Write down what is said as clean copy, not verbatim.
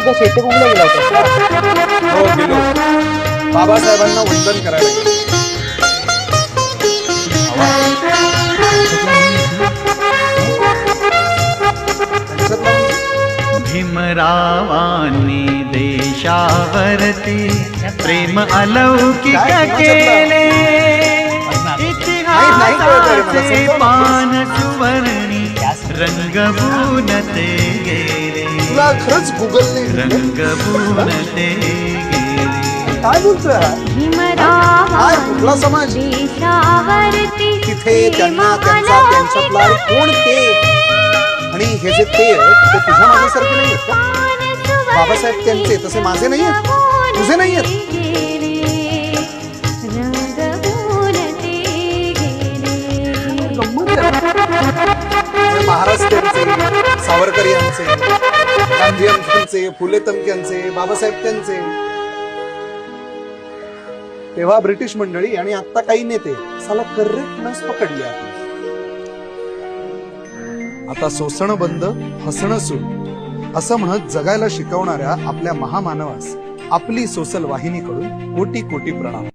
तुझ्या चैत्यभूमीला गेला होता. हो गेलो. बाबासाहेबांना वंदन करायला गेलो. भीमरावांनी देशावरती प्रेम अलौकिक केले. इतिहासाचे पान सुवर्णी रंगभून ते गेले. तुला खरंच गुगलने रंगभून ते गेले. काय बोलतोय? काय कुठला समाज? तिथे त्यांना त्यांच्यातला कोण ते, आणि हे जे ते आहेत ते तुझ्या माझ्यासारखे नाही आहेत का? बाबासाहेब त्यांचे तसे माझे नाही आहेत, तुझे नाही आहेत. महाराज त्यांचे, सावरकर यांचे, गांधी यांचे, फुले तमक्यांचे, बाबासाहेब त्यांचे, तेव्हा ब्रिटिश मंडळी आणि आता काही नेते साला करेक्टनेस पकडली आहे. आता सोसणं बंद, हसणं सुरू असं म्हणत जगायला शिकवणाऱ्या आपल्या महामानवास आपली सोशल वाहिनीकडून कोटी कोटी प्रणाम.